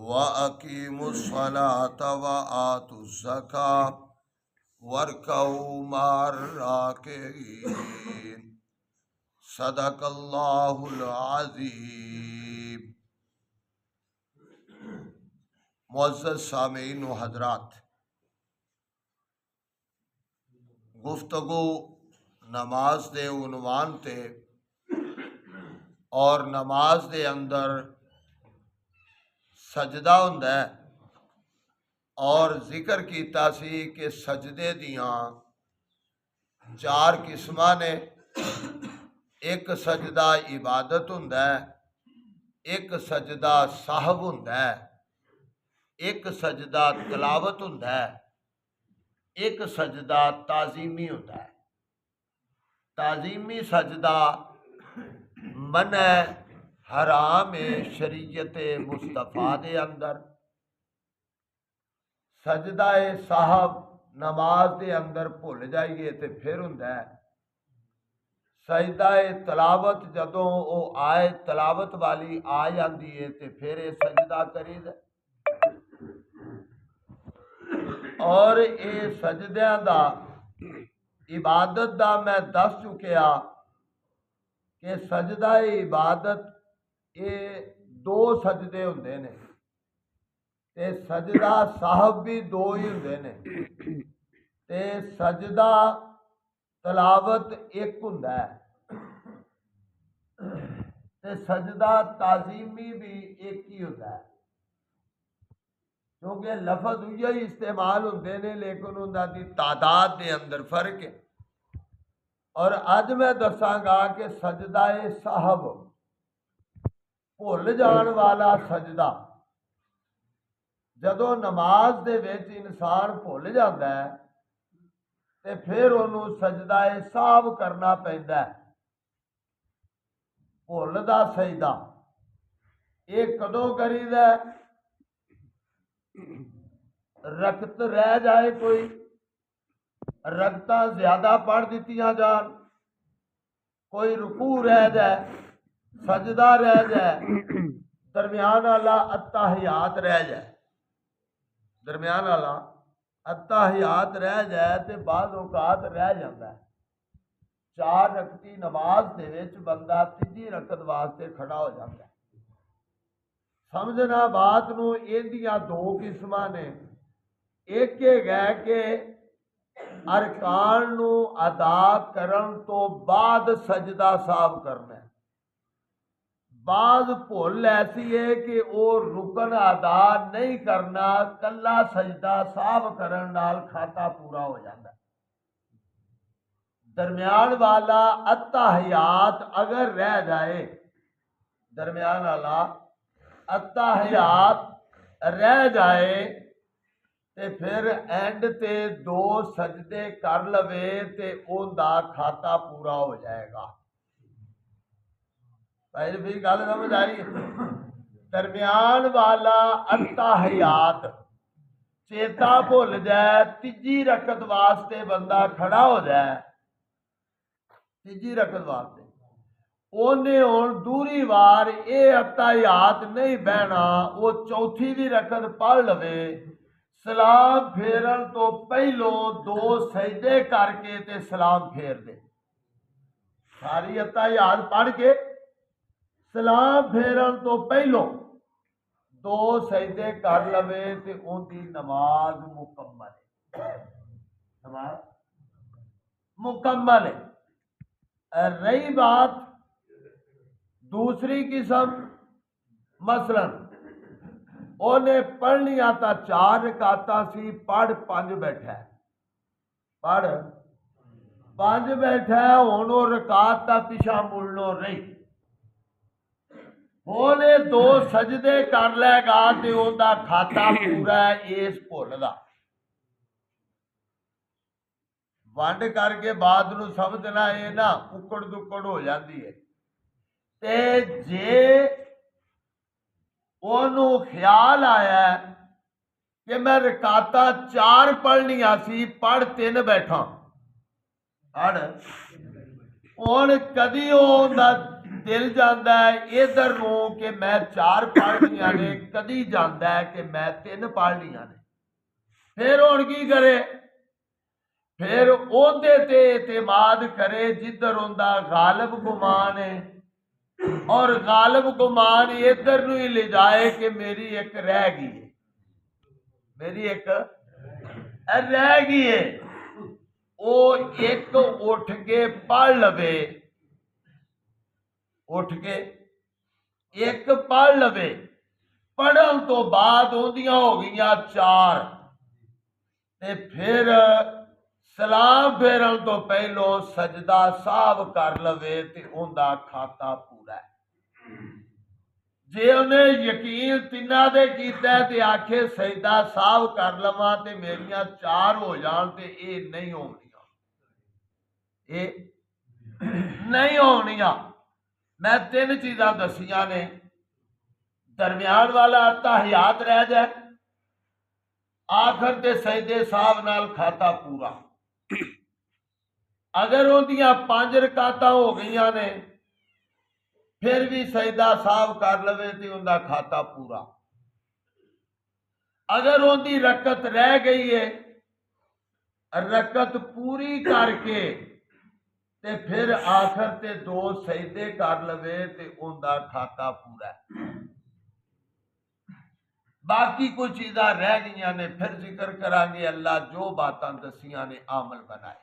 व अकीमुस्सलात व आतुज़्ज़का वर्कऊ मार राकिईन। सदकल्लाहुल अज़ीम। मुअज़्ज़ज़ सामीईन व हज़रात, गुफ्तगू नमाज दे उन्वान ते और नमाज दे अंदर सजदा हुंदा है और जिक्र कीता सी कि सजदे दियां चार किस्मां ने। एक सजदा इबादत हुंदा है, एक सजदा साहब हुंदा है, एक सजदा तलावत हुंदा है, एक सजदा ताज़ीमी हुंदा है। ताज़ीमी सजदा मन हराम शरीयत मुस्तफ़ा दे अंदर। सजदा साहब नमाज दे अंदर भुल जाइए तो फिर हुंदा है। सजदा तलावत जदों वो आए तलावत वाली आ जाती है तो फिर ये सजदा करीदा। और ये सजदियां दा इबादत दा मैं दस चुकिया कि सजदा इबादत ये दो सजदे हुंदे ने ते सजदा साहब भी दो ही हुंदे ने ते सजदा तलावत एक हुंदा है ते सजदा ताज़ीमी भी एक ही हुंदा है। क्योंकि लफज उइयो ही इस्तेमाल होंदे ने लेकिन उन्हां दी तादाद दे अंदर फर्क है। और अज मैं दसांगा कि सजदा साहब भुल जाण वाला सजदा, जदों नमाज दे विच इंसान भुल जाता है तो फिर उन्होंने सजदा साहब करना पैंदा है। भुल दा सजदा ये कदों करीदा? रकत रह जाए, कोई रकतां ज्यादा पढ़ दित्तियां जान, कोई रुकू रह जाए, सजदा रह जाए, दरम्यान वाला अत्ताहियात रह जाए, दरम्यान वाला अत्ताहियात रह जाए तो बाद औकात रह जाता है। चार रकती नमाज दे विच बंदा तीजी रकत वास्ते खड़ा हो जाता है। समझना बात नूं, इहदियां दो किस्मां ने। एक है कि अरकान नूं अदा करन तो बाद सजदा साहब करना है। बाद भुल ऐसी है कि वो रुकन अदा नहीं करना, कला सजदा साहब करन नाल खाता पूरा हो जाता है। दरम्यान वाला अत्ताहियात अगर रह जाए, दरम्यान वाला अत्ताहियात रह जाए ते फिर एंड ते दो सजदे कर लवे ते उनका खाता पूरा हो जाएगा। भाई भी गल समझ आई? दरम्यान वाला अत्ताहियात चेता भुल जाए, तीजी रकत वास्ते बंदा खड़ा हो जाए, तीजी रकत वास्ते ओने हुण दूरी वार ये अत्ताहियात नहीं बहना, वो चौथी भी रकत पढ़ लवे, सलाम फेरन तो पहलो दो सजदे करके ते सलाम फेर दे। सारी अत्ताहियात पढ़ के सलाम फेरन तो पहलो दो सजदे कर लवे ते उनकी नमाज मुकम्मल है। नमाज मुकम्मल है। रही बात दूसरी किस्म, मसलन उन्हें पढ़निया तो चार रकातां सी, पढ़ पंज बैठा है, पढ़ पंज बैठा है, हुण वो रकात दा पिछा मुड़नों रही, हुण दो सजदे कर लेगा तो उनका खाता पूरा है इस भुल दा। वंड करके बाद नूं समझना ये ना उकड़ दुकड़ हो जाती है। ते जे ओनू ख्याल आया कि मैं रकाता चार पढ़निया सी, पढ़ तीन बैठा, पढ़ हुण कदी ਦਿਲ ਜਾਂਦਾ ਹੈ ਇਧਰ ਨੂੰ ਕਿ ਮੈਂ 4 ਪੜ੍ਹ ਲਈਆਂ ਨੇ, ਕਦੀ ਜਾਂਦਾ ਹੈ ਕਿ ਮੈਂ 3 ਪੜ੍ਹ ਲਈਆਂ ਨੇ। ਫਿਰ ਹੁਣ ਕੀ ਕਰੇ? ਫਿਰ ਉਹਦੇ ਤੇ ਇਤਮਾਦ ਕਰੇ ਜਿੱਧਰ ਉਹਦਾ ਗਾਲਬ ਗੁਮਾਨ ਹੈ, ਔਰ ਗਾਲਬ ਗੁਮਾਨ ਇਧਰ ਨੂੰ ਹੀ ਲੈ ਜਾਏ ਕਿ ਮੇਰੀ ਇੱਕ ਰਹਿ ਗਈ ਹੈ, ਮੇਰੀ ਇੱਕ ਰਹਿ ਗਈ ਹੈ। ਉਹ ਇੱਕ ਉੱਠ ਕੇ ਪੜ੍ਹ ਲਵੇ, ਉੱਠ ਕੇ ਇੱਕ ਪੜ੍ਹ ਲਵੇ। ਪੜ੍ਹਨ ਤੋਂ ਬਾਅਦ ਉਹਦੀਆਂ ਹੋ ਗਈਆਂ 4, ਤੇ ਫਿਰ ਸਲਾਮ ਫੇਰਨ ਤੋਂ ਪਹਿਲੋਂ ਸਜਦਾ ਸਾਹਿਬ ਕਰ ਲਵੇ ਤੇ ਉਹਦਾ ਖਾਤਾ ਪੂਰਾ ਹੈ। ਜੇ ਉਹਨੇ ਯਕੀਨ ਤਿੰਨਾਂ ਦੇ ਕੀਤਾ ਤੇ ਆਖੇ ਸਜਦਾ ਸਾਹਿਬ ਕਰ ਲਵਾਂ ਤੇ ਮੇਰੀਆਂ 4 ਹੋ ਜਾਣ, ਤੇ ਇਹ ਨਹੀਂ ਹੋਣੀਆਂ, ਇਹ ਨਹੀਂ ਹੋਣੀਆਂ। मैं 3 चीज़ां दसिया ने। दरम्यान वाला ताहियात रह जाए, आखिर ते सजदे साहब नाल खाता पूरा। अगर उहदियां 5 रकातां हो गईयां ने, फिर भी सजदा साहब कर लवे ते उहदा खाता पूरा। अगर उहदी रकत रह गई है, रकत पूरी करके ते फिर आखिर ते 2 सजदे कर लवे ते उनका खाता पूरा है। बाकी कुछ चीज़ां रह गई ने, फिर जिक्र करांगे। अल्लाह जो बातां दसियां ने अमल बनाए।